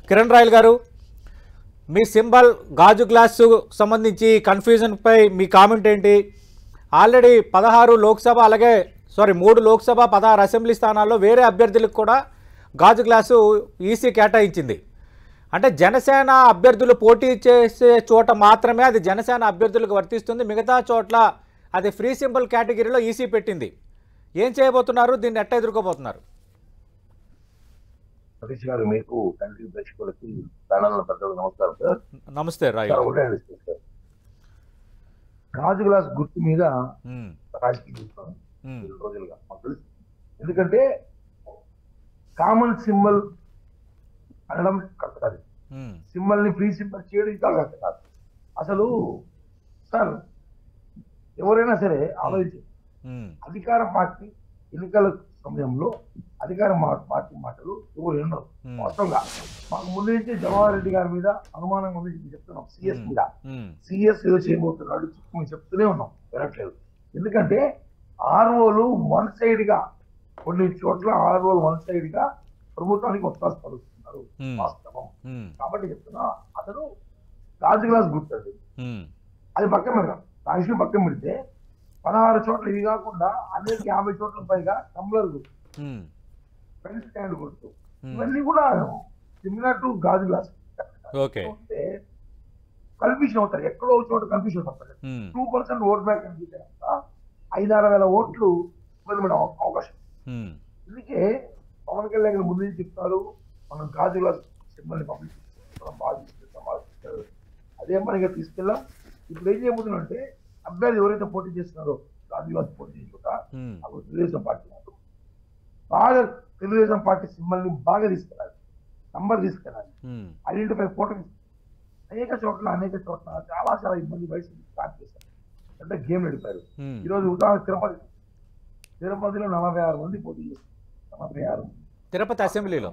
Kiran royal గారు, మీ symbol గాజు glass సంబంధించి కన్ఫ్యూజన్పై మీ కామెంట్ ఏంటి? ఆల్రెడీ 3 లోక్సభ 16 అసెంబ్లీ స్థానాల్లో వేరే అభ్యర్థులకు కూడా గాజు గ్లాసు ఈసీ కేటాయించింది. అంటే జనసేన అభ్యర్థులు పోటీ చేసే చోట మాత్రమే అది జనసేన అభ్యర్థులకు వర్తిస్తుంది, మిగతా చోట్ల అది ఫ్రీ సింబల్ కేటగిరీలో ఈసీ పెట్టింది. ఏం చేయబోతున్నారు? దీన్ని ఎట్లా ఎదుర్కోబోతున్నారు? సతీష్ గారు, మీకు కంటి ప్రేక్షకులకి ప్యానల్ పెద్దలకు నమస్కారం సార్. నమస్తే రాయ్. గాజు గ్లాస్ గుర్తు మీద రాజకీయ రోజులుగా మాకు తెలుసు. ఎందుకంటే కామన్ సింబల్ అనడం కరెక్ట్ కాదు, సింబల్ ని ఫ్రీ సింబల్ చేయడం ఇంకా కరెక్ట్ కాదు. అసలు సార్ ఎవరైనా సరే ఆలోచించి అధికార పార్టీ ఎన్నికల సమయంలో అధికార పార్టీ మాటలు ఎవరు వినరు. వాస్తవంగా మాకు ముందు నుంచి జవహర్ రెడ్డి గారి మీద అనుమానం ఉంది చెప్తున్నాం. సిఎస్ మీద సిఎస్ ఏదో చేయబోతున్నాడు మేము చెప్తూనే ఉన్నాం, వినట్లేదు. ఎందుకంటే ఆర్ఓలు వన్ సైడ్ గా కొన్ని చోట్ల ఆర్ఓలు వన్ సైడ్ గా ప్రభుత్వానికి ఒత్తాసు పలుకుతున్నారు, వాస్తవం. కాబట్టి చెప్తున్నా, అతను గాజు గ్లాస్ గుర్తుంది, అది పక్కన పెడతాం. ఆ విషయం పక్కన పెడితే 16 చోట్ల ఇది కాకుండా అనేక 50 చోట్ల పైగా టంబ్లర్ గుర్తు, పెన్ స్టాండ్ గుర్తు, ఇవన్నీ కూడా సిమిలర్ టు గాజు గ్లాస్. కన్ఫ్యూషన్ అవుతారు, ఎక్కడో చోట కన్ఫ్యూషన్ అవుతారు. 2% ఓట్ బ్యాంక్ కన్ఫ్యూజన్ అంతా 5-6 వేల ఓట్లు ఇబ్బంది అవకాశం. అందుకే పవన్ కళ్యాణ్ గారు ముందు చెప్తారు, మనం గాజు గ్లాస్ సింబల్ని పబ్లిక్ మనం బాగా తీసుకెళ్తాం. అదే మనకి తీసుకెళ్ళాం. ఇప్పుడు ఏం చేయబోతున్నాం అంటే అభ్యర్థి ఎవరైతే పోటీ చేస్తున్నారో గాజు గ్లాస్ పోటీ చేసుకుంటా అప్పుడు తెలుగుదేశం పార్టీ బాగా తెలుగుదేశం పార్టీ సింబల్ ని బాగా తీసుకెళ్ళాలి, నంబర్ తీసుకెళ్ళాలి, ఐడెంటిఫై ఫోటో. అనేక చోట్ల చాలా ఇబ్బంది పడి స్టార్ట్ చేశారు, అంటే గేమ్ నడిపారు. ఈరోజు ఉదాహరణ తిరుపతిలో 46 మంది పోటీ చేస్తారు. 46 తిరుపతి అసెంబ్లీలో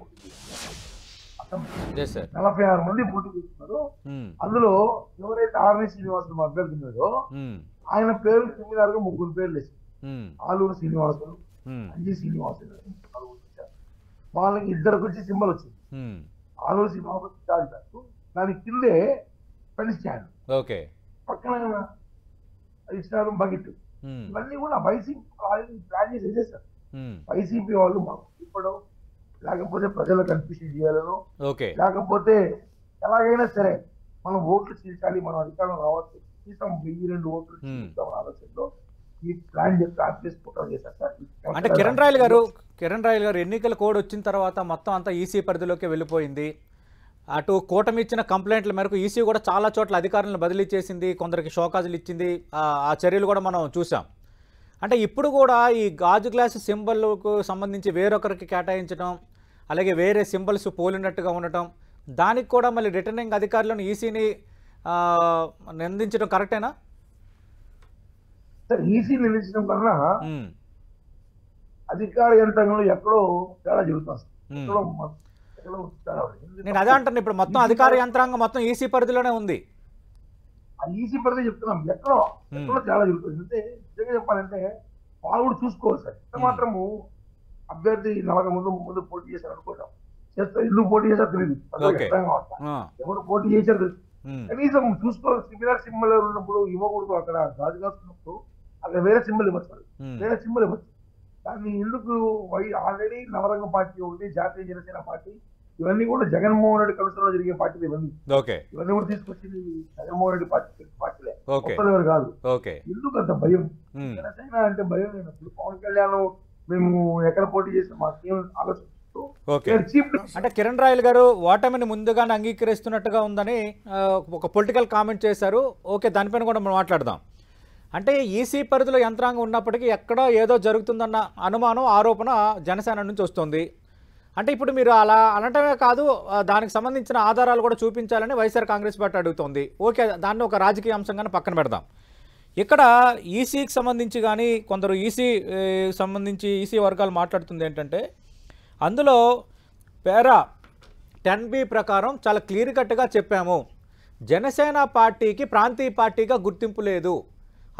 46 మంది పోటీ చేస్తున్నారు. అందులో ఎవరైతే ఆర్ని శ్రీనివాసులు అభ్యర్థి ఉన్నారో ఆయన పేరు సిమిలర్ గా 3 పేర్లు వేసారు. ఆలూరు శ్రీనివాసులు, అంజీ శ్రీనివాసులు, వాళ్ళకి 2 వచ్చి సింబల్ వచ్చింది. ఆలూరు శ్రీనివాసులు దాని కిందే పెన్ స్టాండ్, పక్కన ఇస్తారు బకెట్. ఇవన్నీ కూడా వైసీపీ ప్లాన్ చేసి వేసేస్తారు. వైసీపీ వాళ్ళు మాకు ఇవ్వడం, లేకపోతే ప్రజలకు కన్ఫ్యూషన్ చేయాలను, లేకపోతే ఎలాగైనా సరే మనం ఓట్లు చేయాలి, మనం అధికారం రావచ్చు, కనీసం 1000-2 ఓట్లు ఆలోచనలో ఈ ప్లాన్ చేస్తారు సార్. అంటే కిరణ్ రాయల్ గారు ఎన్నికల కోడ్ వచ్చిన తర్వాత మొత్తం అంతా ఈసీ పరిధిలోకి వెళ్ళిపోయింది. అటు కూటమి ఇచ్చిన కంప్లైంట్ల మేరకు ఈసీ కూడా చాలా చోట్ల అధికారులను బదిలీ చేసింది, కొందరికి షోకాజులు ఇచ్చింది. ఆ చర్యలు కూడా మనం చూసాం. అంటే ఇప్పుడు కూడా ఈ గాజు గ్లాసు సింబల్కు సంబంధించి వేరొకరికి కేటాయించడం, అలాగే వేరే సింబల్స్ పోలినట్టుగా ఉండటం, దానికి కూడా మళ్ళీ రిటర్నింగ్ అధికారులను ఈసీని నిందించడం కరెక్టేనా? సార్, ఈసీ నిందించడం కన్నా అధికార యంత్రాంగంలో ఎక్కడో తేడా జరుగుతుంది. నేను అదే అంటాను, ఇప్పుడు మొత్తం అధికార యంత్రాంగం మొత్తం ఈసీ పరిధిలోనే ఉంది. ఆ ఈసీ పరిధి చెప్తున్నాం, ఎక్కడో చాలా జరుగుతుంది. అంటే నిజంగా చెప్పాలంటే వాళ్ళు కూడా చూసుకోవాలి సార్. ఎంత మాత్రము అభ్యర్థి 40 ముందు పోటీ చేశారు అనుకుంటాం, ఎందుకు పోటీ చేశారు తెలియదు, ఎవరు పోటీ చేశారు తెలుసు. కనీసం చూసుకోవాలి. సిమిలర్ సింబల్ ఉన్నప్పుడు ఇవ్వకూడదు, అక్కడ గాజు కాసుకున్నప్పుడు అక్కడ వేరే సింబల్ ఇవ్వచ్చు. దాన్ని ఎందుకు ఆల్రెడీ నవరంగ పార్టీ ఒకటి, జాతీయ జనసేన పార్టీ, ఇవన్నీ కూడా జగన్మోహన్ రెడ్డి కమిషన్ జరిగే పార్టీలు ఇవన్నీ కూడా తీసుకొచ్చింది జగన్మోహన్ రెడ్డి పార్టీలే, ఒక్కరు కాదు. ఎందుకు అంత భయం? జనసేన అంటే భయం లేనప్పుడు పవన్ కళ్యాణ్ మేము ఎక్కడ పోటీ చేసిన మాకేం ఆలోచన. అంటే కిరణ్ రాయల్ గారు ఓటమిని ముందుగానే అంగీకరిస్తున్నట్టుగా ఉందని ఒక పొలిటికల్ కామెంట్ చేశారు. ఓకే, దానిపైన కూడా మనం మాట్లాడదాం. అంటే ఈసీ పరిధిలో యంత్రాంగం ఉన్నప్పటికీ ఎక్కడో ఏదో జరుగుతుందన్న అనుమానం, ఆరోపణ జనసేన నుంచి వస్తుంది. అంటే ఇప్పుడు మీరు అలా అనటమే కాదు, దానికి సంబంధించిన ఆధారాలు కూడా చూపించాలని వైఎస్ఆర్ కాంగ్రెస్ పార్టీ అడుగుతోంది. ఓకే, దాన్ని ఒక రాజకీయ అంశంగానే పక్కన పెడదాం. ఇక్కడ ఈసీకి సంబంధించి కానీ కొందరు ఈసీ వర్గాలు మాట్లాడుతుంది ఏంటంటే, అందులో పేరా 10B ప్రకారం చాలా క్లియర్ కట్గా చెప్పాము, జనసేన పార్టీకి ప్రాంతీయ పార్టీగా గుర్తింపు లేదు,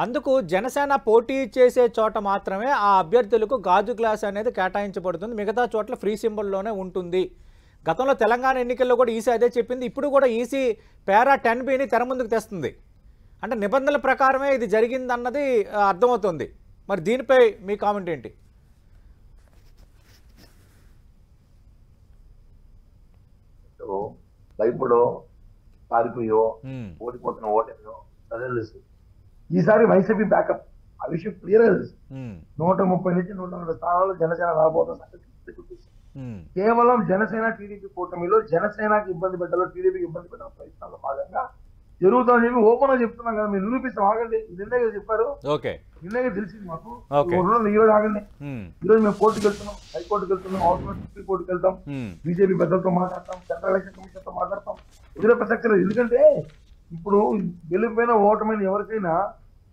అందుకు జనసేన పోటీ చేసే చోట మాత్రమే ఆ అభ్యర్థులకు గాజు గ్లాస్ అనేది కేటాయించబడుతుంది, మిగతా చోట్ల ఫ్రీ సింబల్లోనే ఉంటుంది. గతంలో తెలంగాణ ఎన్నికల్లో కూడా ఈసీ అదే చెప్పింది. ఇప్పుడు కూడా ఈసీ పారా 10Bని తెర ముందుకు తెస్తుంది. అంటే నిబంధనల ప్రకారమే ఇది జరిగింది అన్నది అర్థమవుతుంది. మరి దీనిపై మీ కామెంట్ ఏంటి? భయపడో పారిపోయో ఓడిపోతున్న ఓటేదో అదే తెలుసు. ఈసారి వైసీపీ బ్యాకప్ ఆ విషయం క్లియర్ గా తెలుసు. 130 నుంచి 140 స్థానాలు జనసేన రాబోతున్న కేవలం జనసేన టీడీపీ కూటమిలో జనసేనకి ఇబ్బంది పెట్టాలో టీడీపీకి ఇబ్బంది పెట్టాల ప్రయత్నాల్లో భాగంగా జరుగుతుందని చెప్పి ఓపెన్ గా చెప్తున్నాం కదా. మీరు నిరూపిస్తాం, ఆగండి. నిన్నే చెప్పారు, నిన్నే తెలిసింది మాకు. ఈరోజు ఆగండి. ఈరోజు మేము కోర్టుకు వెళ్తున్నాం, హైకోర్టుకు వెళ్తున్నాం, సుప్రీం కోర్టుకు వెళ్తాం, బీజేపీ పెద్దలతో మాట్లాడతాం, సెంట్రల్ ఎలక్షన్ కమిషన్ తో మాట్లాడతాం. ఎదురే ప్రసక్తి లేదు. ఎందుకంటే ఇప్పుడు గెలిపోయిన ఓటమైన ఎవరికైనా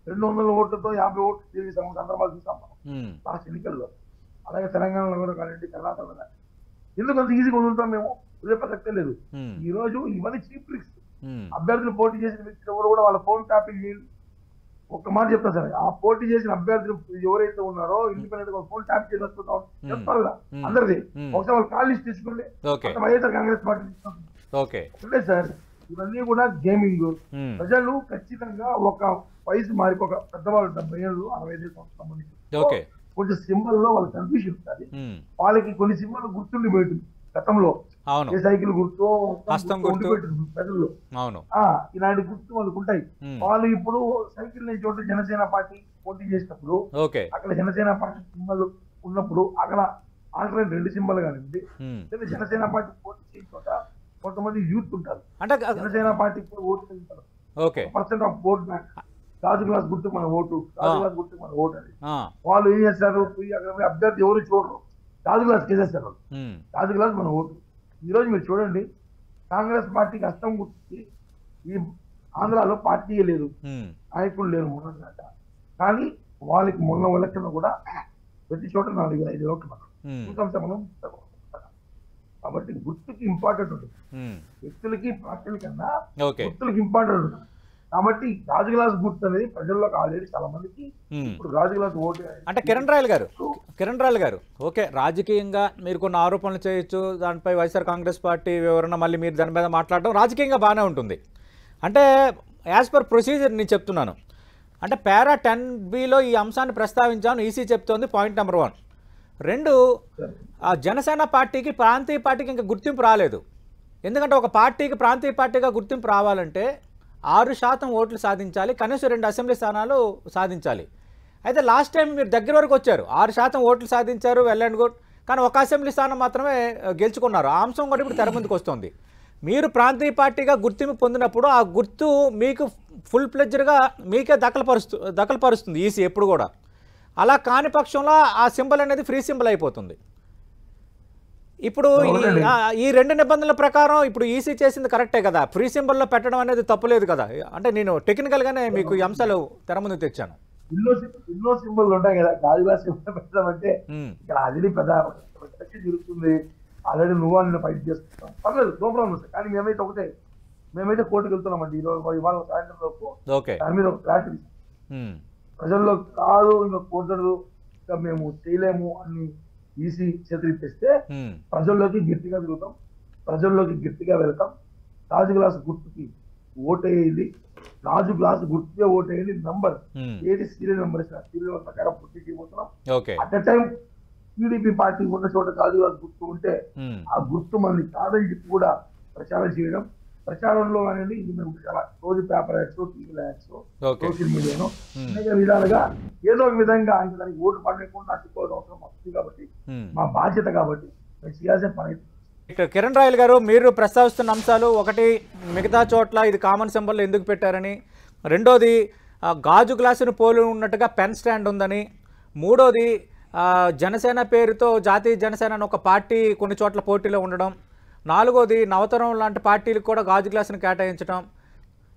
200 ఓట్లతో 50 ఓట్లు తిరిగి సందర్భాలు చూసాం మనం లాస్ట్ ఎన్నికల్లో. అలాగే తెలంగాణలో కూడా కానివ్వండి, కర్ణాటకలో కానీ. ఎందుకంత ఈజీగా వదులుతాం మేము? ఎదురే ప్రసక్తే లేదు. ఈ రోజు ఇవన్నీ చీప్ ట్రిక్స్. అభ్యర్థులు పోటీ చేసిన వ్యక్తులు ఎవరు కూడా వాళ్ళ ఫోన్ ట్యాపింగ్ చేయాలి. ఒక్క మాట చెప్తా సార్, ఆ పోటీ చేసిన అభ్యర్థులు ఎవరైతే ఉన్నారో ఇండిపెండెంట్ గా ఫోన్ ట్యాప్ చేసి వస్తుంటాం చెప్తారు కదా అందరిది. ఒకసారి వాళ్ళు కాల్ లిస్ట్ తీసుకోండి, వైఎస్ఆర్ కాంగ్రెస్ పార్టీ తీసుకుంటుంది సార్. ఇవన్నీ కూడా గేమింగ్. ప్రజలు ఖచ్చితంగా ఒక వయసు మారికి ఒక పెద్దవాళ్ళు 70 ఏళ్ళు 65 సంవత్సరాల మంది కొంచెం సింబల్ లో వాళ్ళకి కన్ఫ్యూషన్ ఉంటుంది. వాళ్ళకి కొన్ని సింబల్ గుర్తుండి పోయింది గతంలో. ఏ సైకిల్ గుర్తు ప్రజల్లో ఇలాంటి గుర్తు వాళ్ళకు ఉంటాయి. వాళ్ళు ఇప్పుడు సైకిల్ నుంచి చోట జనసేన పార్టీ పోటీ చేసినప్పుడు అక్కడ జనసేన పార్టీ సింబల్ ఉన్నప్పుడు అక్కడ ఆల్టర్నేట్ 2 సింబల్ కానివ్వండి, లేదా జనసేన పార్టీ పోటీ చేసిన చోట కొంతమంది యూత్ ఉంటారు. అంటే జనసేన పార్టీ ఓటు వేస్తారు. పర్సెంట్ ఆఫ్ ఓట్ బ్యాంక్ గాజు గ్లాస్ గుర్తు మన ఓటు, గాజు గ్లాస్ గుర్తు మన ఓటు అని వాళ్ళు ఏం చేస్తారు? అక్కడ అభ్యర్థి ఎవరు చూడరు, గాజు గ్లాస్ కేసేస్తారు. గాజు గ్లాస్ మన ఓటు. ఈ రోజు మీరు చూడండి, కాంగ్రెస్ పార్టీకి హస్తం గుర్తి ఈ ఆంధ్రాలో పార్టీ లేదు, నాయకులు లేరు మొన్నదాకా. కానీ వాళ్ళకి మొన్న ఎలక్షన్ కూడా ప్రతి చోట 4-5 ఓట్లు మనం. కాబట్టి గుర్తుకి ఇంపార్టెంట్ ఉంటుంది. వ్యక్తులకి పార్టీల కన్నా గుర్తులకి ఇంపార్టెంట్ ఉంటుంది. కాబట్టి గాజు గ్లాస్ గుర్తు అనేది ప్రజల్లోకి ఆల్రెడీ చాలా మందికి ఇప్పుడు గాజు గ్లాస్ ఓటు. అంటే కిరణ్ రాయల్ గారు ఓకే, రాజకీయంగా మీరు కొన్ని ఆరోపణలు చేయొచ్చు, దానిపై వైఎస్ఆర్ కాంగ్రెస్ పార్టీ వివరణ మళ్ళీ మీరు దాని మీద మాట్లాడడం రాజకీయంగా బాగానే ఉంటుంది. అంటే యాజ్ పర్ ప్రొసీజర్ నేను చెప్తున్నాను. అంటే పారా 10Bలో ఈ అంశాన్ని ప్రస్తావించాను, ఈసీ చెప్తోంది. Point number 1. 2, జనసేన పార్టీకి ప్రాంతీయ పార్టీకి ఇంకా గుర్తింపు రాలేదు. ఎందుకంటే ఒక పార్టీకి ప్రాంతీయ పార్టీగా గుర్తింపు రావాలంటే 6% ఓట్లు సాధించాలి, కనీసం 2 అసెంబ్లీ స్థానాలు సాధించాలి. అయితే లాస్ట్ టైం మీరు దగ్గర వరకు వచ్చారు, 6% ఓట్లు సాధించారు, వెల్ అండ్ గుడ్. కానీ 1 అసెంబ్లీ స్థానం మాత్రమే గెలుచుకున్నారు. ఆ అంశం కూడా ఇప్పుడు తెర ముందుకు వస్తుంది. మీరు ప్రాంతీయ పార్టీగా గుర్తింపు పొందినప్పుడు ఆ గుర్తు మీకు ఫుల్ ప్లెడ్జ్డ్గా మీకే దఖలుపరుస్తుంది ఈసీ ఎప్పుడు కూడా. అలా కాని పక్షంలో ఆ సింబల్ అనేది ఫ్రీ సింబల్ అయిపోతుంది. ఇప్పుడు ఈ 2 నిబంధనల ప్రకారం ఇప్పుడు ఈసీ చేసింది కరెక్టే కదా, ఫ్రీ సింబల్లో పెట్టడం అనేది తప్పులేదు కదా. అంటే నేను టెక్నికల్గానే మీకు ఈ అంశాలు తెర ముందుకు తెచ్చాను. ఎన్నో సింబల్ ఉంటాయి కదా, గాజు గ్లాస్ సింబల్ పెట్టడం అంటే ఇక్కడ అది పెద్ద జరుగుతుంది. ఆల్రెడీ నువ్వు ఫైట్ చేస్తున్నాం, పర్లేదు, నో ప్రాబ్లం. కానీ మేమైతే కోర్టుకు వెళ్తున్నామండి ఇవాళ సాయంత్రం లోపు. దాని మీద ఒక క్లారిటీ ప్రజల్లో కాదు, ఇంకా కుదరదు, ఇంకా మేము చేయలేము అని ఈసీ చేతులిప్పిస్తే ప్రజల్లోకి గట్టిగా తిరుగుతాం, ప్రజల్లోకి గట్టిగా వెళ్తాం. గాజు గ్లాస్ గుర్తుకి ఓటేయాలి, గాజు గ్లాస్ గుర్తుకే ఓటేయాలి. నంబర్ ఏది సీరియల్ నెంబర్ ఇస్తారు, సీరియల్ ప్రకారం పూర్తి చేయబోతున్నాం. At the time TDP party ఉన్న చోట గాజు గ్లాస్ గుర్తు ఉంటే ఆ గుర్తు మనల్ని కాదని చెప్పి కూడా ప్రచారం చేయడం. ప్రచారంలో అనేది ఇది మేము చాలా రోజు paper ads, TV ads, social మీడియాను అనేక విధాలుగా ఏదో ఒక విధంగా ఆయన దానికి ఓటు పడలేకుండా అడ్డుకోవాల్సిన అవసరం వస్తుంది. కాబట్టి మా బాధ్యత, కాబట్టి మేము చేయాల్సిన పని. కిరణ్ రాయల్ గారు, మీరు ప్రస్తావిస్తున్న అంశాలు, ఒకటి మిగతా చోట్ల ఇది కామన్ సింబల్ ఎందుకు పెట్టారని, రెండోది గాజు గ్లాసును పోలి ఉన్నట్టుగా పెన్ స్టాండ్ ఉందని, మూడోది జనసేన పేరుతో జాతీయ జనసేన అని ఒక పార్టీ కొన్ని చోట్ల పోటీలో ఉండడం, నాలుగోది నవతరం లాంటి పార్టీలకు కూడా గాజు గ్లాసును కేటాయించడం,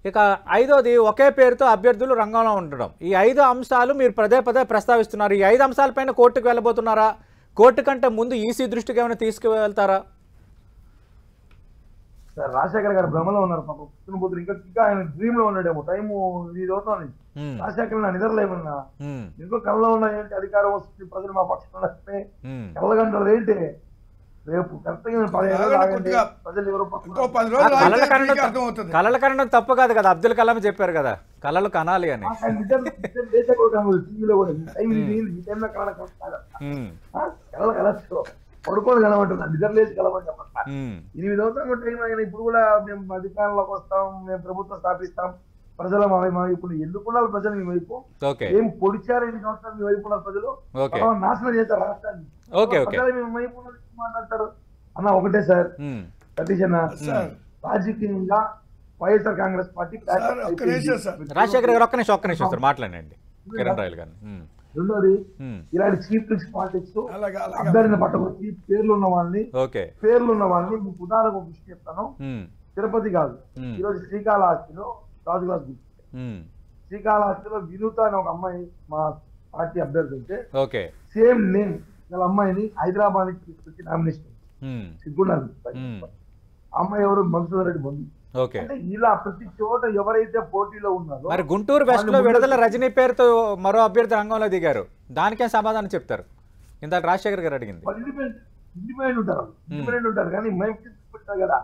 ఇక ఐదోది ఒకే పేరుతో అభ్యర్థులు రంగంలో ఉండడం. ఈ 5 అంశాలు మీరు పదే ప్రస్తావిస్తున్నారు. ఈ 5 అంశాలపైన కోర్టుకు వెళ్ళబోతున్నారా? కోర్టు కంటే ముందు ఈసీ దృష్టికి ఏమైనా తీసుకువెళ్తారా? సార్, రాజశేఖర్ గారు భ్రమలో ఉన్నారు పాపం. పుత్రుడు ఇంకా ఆయన డ్రీమ్ లో ఉన్నాడేమో. టైము ఇది అవుతుంది. రాజశేఖర్ నా నిద్రలేమన్నా ఇంకో కళ్ళలో ఉన్నాయంటే అధికారం వస్తుంది, ప్రజలు మా పక్షంలో కళ్ళగంటారు ఏంటి? రేపు కరెక్ట్గా 15 రోజులు ఆగండి, ప్రజలు ఎవరు ఇంకో 10 రోజులు ఆగితే మీకు అర్థమవుతుంది. కళలు కనడం తప్పు కాదు కదా, అబ్దుల్ కలాం చెప్పారు కదా కళలు కనాలి అని. టీవీలో కూడా ఈ టైంలో కళలు కలచ్చు, పడుకోని కలమంటున్నా, నిద్ర లేచి కలమని చెప్పట్లా. 8 అవుతాం టైం అయినా ఇప్పుడు కూడా మేము అధికారంలోకి వస్తాం, మేము ప్రభుత్వం స్థాపిస్తాం, ప్రజల మా ఇప్పుడు ఎందుకున్నారు ప్రజలు మీ వైపు? ఏం పొడిచారు 8 సంవత్సరాలు మీ వైపు ఉన్నారు ప్రజలు, నాశనం చేశారు రాష్ట్రాన్ని. ప్రజలు మీ వైపు మాట్లాడతారు అన్న. ఒకటే సార్ సతీష్ అన్న, రాజకీయంగా వైఎస్ఆర్ కాంగ్రెస్ పార్టీ రాజశేఖర్ గారు ఒక్క నిమిషం సార్ మాట్లాడండి కిరణ్ రాయల్ గారు. రెండోది ఇలాంటి చీఫ్ పాలిటిక్స్ అభ్యర్థిని పట్టకొచ్చి పేర్లు ఉన్న వాళ్ళని మీకు ఉదాహరణకు ఒక విషయం చెప్తాను. తిరుపతి కాదు, ఈరోజు శ్రీకాళహస్తిలో రాజుగారు శ్రీకాళహస్తిలో వినూత అని ఒక అమ్మాయి మా పార్టీ అభ్యర్థి ఉంటే సేమ్ నేమ్ గల అమ్మాయిని హైదరాబాద్ నుంచి తీసుకొచ్చి నామినేషన్ సిగ్గున్నారు. అమ్మాయి ఎవరు? మధుసూదన్ రెడ్డి బంధు. అంటే ఇలా ప్రతి చోట ఎవరైతే పోటీలో ఉన్నారో. మరి గుంటూరు వెస్ట్ లో విడుదల రజనీ పేరుతో మరో అభ్యర్థి రంగంలో దిగారు, దానికే సమాధానం చెప్తారు. ఇందాక రాజశేఖర్ గారు అడిగింది. ఇండిపెండెంట్ ఉంటారు కానీ మేము తీసుకుంటాం కదా,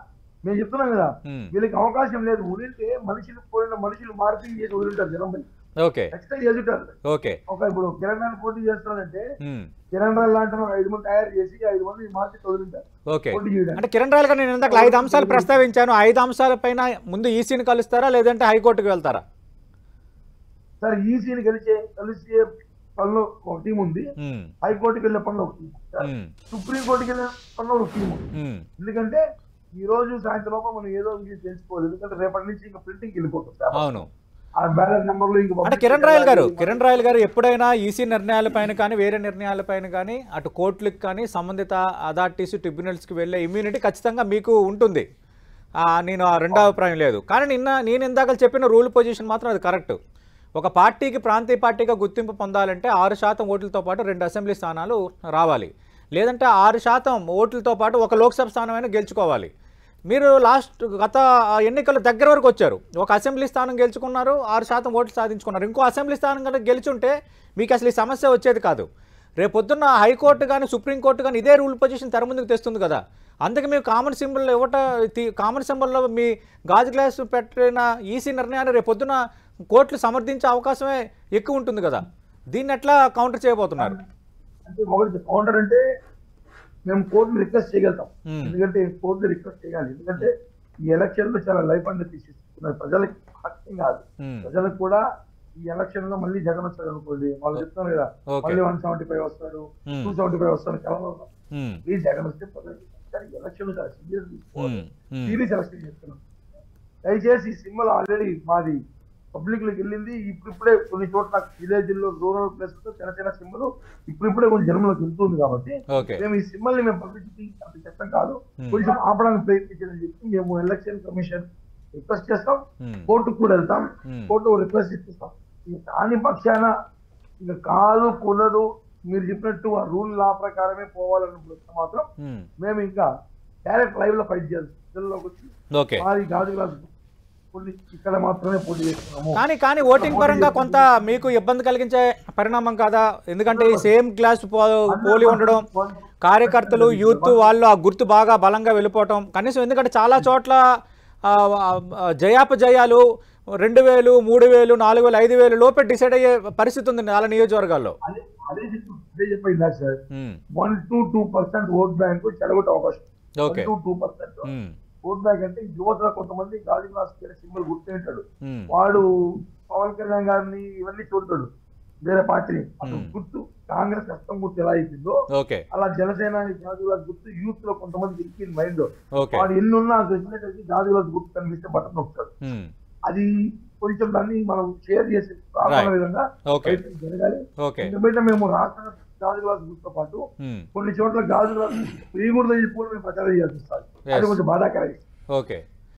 మేము చెప్తున్నాం కదా, వీళ్ళకి అవకాశం లేదు. ఊరితే మనుషులు పోయిన మనుషులు మార్పింగ్ చేసి వదిలింటారు జనం. ఇప్పుడు కిరణ్ రాయల్ పోటీ చేస్తున్నారంటే కిరణ్ రాయల్ లాంటి 5 మంది తయారు చేసి 5 మంది మార్చి వదిలింటారు. అంటే కిరణ్ రాయల్ గారు నేను ఇందాక 5 అంశాలు ప్రస్తావించాను, 5 అంశాల పైన ముందు ఈసీని కలుస్తారా లేదంటే హైకోర్టుకు వెళ్తారా? సార్ ఈసీని కలిసే పనిలో ఒక టీం ఉంది, హైకోర్టుకి వెళ్ళే పనిలో ఒక టీం, సుప్రీంకోర్టుకి వెళ్ళే పనిలో ఒక టీం ఉంది. ఎందుకంటే ఈ రోజు సాయంత్రం లోపల మనం ఏదో విషయం తెలుసుకోవాలి, ఎందుకంటే రేపటి నుంచి ఇంకా ప్రింటింగ్ వెళ్ళిపోతుంది. అవును. అంటే కిరణ్ రాయల్ గారు ఎప్పుడైనా ఈసీ నిర్ణయాలపైన కానీ వేరే నిర్ణయాలపైన కానీ అటు కోర్టులకు కానీ సంబంధిత అథారిటీస్ ట్రిబ్యునల్స్కి వెళ్ళే ఇమ్యూనిటీ ఖచ్చితంగా మీకు ఉంటుంది, నేను ఆ రెండో అభిప్రాయం లేదు. కానీ నేను ఇందాక చెప్పిన రూల్ పొజిషన్ మాత్రం అది కరెక్ట్. ఒక పార్టీకి ప్రాంతీయ పార్టీగా గుర్తింపు పొందాలంటే 6% ఓట్లతో పాటు 2 అసెంబ్లీ స్థానాలు రావాలి, లేదంటే 6% ఓట్లతో పాటు ఒక లోక్సభ స్థానమైనా గెలుచుకోవాలి. మీరు గత ఎన్నికల దగ్గర వరకు వచ్చారు, ఒక అసెంబ్లీ స్థానం గెలుచుకున్నారు, 6% ఓట్లు సాధించుకున్నారు. ఇంకో అసెంబ్లీ స్థానం కనుక గెలుచుంటే మీకు అసలు ఈ సమస్య వచ్చేది కాదు. రేపొద్దున్న హైకోర్టు కానీ సుప్రీంకోర్టు కానీ ఇదే రూల్ పొజిషన్ తెర ముందుకు తెస్తుంది కదా. అందుకే మేము కామన్ సింబల్లో మీ గాజు గ్లాస్ పెట్టిన ఈసీ నిర్ణయాన్ని రేపొద్దున కోర్టులు సమర్థించే అవకాశమే ఎక్కువ ఉంటుంది కదా. దీన్ని ఎట్లా కౌంటర్ చేయబోతున్నారు? కౌంటర్ అంటే మేము కోర్టుని రిక్వెస్ట్ చేయగలుగుతాం, ఎందుకంటే కోర్టుని రిక్వెస్ట్ చేయాలి. ఎందుకంటే ఈ ఎలక్షన్ లో చాలా లైఫ్ అండ్ తీసేస్తున్నారు, ప్రజలకి హక్యం కాదు. ప్రజలకు కూడా ఈ ఎలక్షన్ లో మళ్ళీ జగన్ వచ్చాడు అనుకోండి, వాళ్ళు చెప్తున్నారు కదా మళ్ళీ 175 వస్తాడు, 275 వస్తాడు, కలవడం ఈ జగన్ వస్తే ఎలక్షన్ సీరియస్ ఎలక్షన్ చేస్తున్నాం. దయచేసి ఈ సినిమాలో ఆల్రెడీ మాది పబ్లిక్ లోకి వెళ్ళింది, ఇప్పుడిప్పుడే కొన్ని చోట్ల విలేజ్ లో రూరల్ ప్లేస్ చిన్న చిన్న సింబల్ ఇప్పుడిప్పుడే కొంచెం జనంలోకి వెళ్తుంది. కాబట్టి మేము ఈ సింబల్ ని మేము పబ్లిసిటీ అంత చెప్పడం కాదు, కొంచెం ఆపడానికి ప్రయత్నించాలని చెప్పి మేము ఎలక్షన్ కమిషన్ రిక్వెస్ట్ చేస్తాం, కోర్టుకు కూడా వెళ్తాం, కోర్టు రిక్వెస్ట్ ఇస్తాం. దాని పక్షాన ఇక కాదు కుదరదు మీరు చెప్పినట్టు ఆ రూల్ లా ప్రకారమే పోవాలన్నప్పుడు మాత్రం మేము ఇంకా డైరెక్ట్ లైవ్ లో ఫైట్ చేయాలి. ప్రజల్లోకి వచ్చి మాది గాజు గ్లాస్ ఇక్కడ మాత్రమే పోటీ చేస్తున్నాము. కానీ ఓటింగ్ పరంగా కొంత మీకు ఇబ్బంది కలిగించే పరిణామం కాదా? ఎందుకంటే సేమ్ క్లాస్ పోలి ఉండడం, కార్యకర్తలు యూత్ వాళ్ళు ఆ గుర్తు బాగా బలంగా వెళ్ళిపోవటం కనీసం, ఎందుకంటే చాలా చోట్ల జయాపజయాలు 2000, 3000, 4000, 5000 లోపే డిసైడ్ అయ్యే పరిస్థితి ఉంది చాలా నియోజకవర్గాల్లో. అదే చెప్పండి సార్, 1 to 2% ఓట్ బ్యాంక్ చెడగొట్టే అవకాశం. 1 to 2% ఓట్ బ్యాంక్ అంటే యువతలో కొంతమంది గాజు గ్లాస్ సింబల్ గుర్తుంటాడు, వాడు పవన్ కళ్యాణ్ గారిని ఇవన్నీ చూడతాడు వేరే పార్టీని. అసలు గుర్తు కాంగ్రెస్ కష్టం గుర్తు ఎలా అయిపోయిందో అలా జనసేన గాజు గ్లాస్ గుర్తు యూత్ లో కొంతమంది ఎక్కింది మైండ్. వాడు ఎన్నున్నా గాజు గ్లాస్ గుర్తు కనిపిస్తే బటన్ నొక్కుతాడు. అది కొంచెం దాన్ని మనం షేర్ చేసే విధంగా జరగాలి. ఎందుకంటే మేము రాష్ట్ర గాజు గ్లాస్ గుర్తుతో పాటు కొన్ని చోట్ల గాజు గ్లాస్ ప్రియకూడదని చెప్పి మేము ప్రచారం చేయాల్సి వస్తుంది, అది కొంచెం బాధాకరం.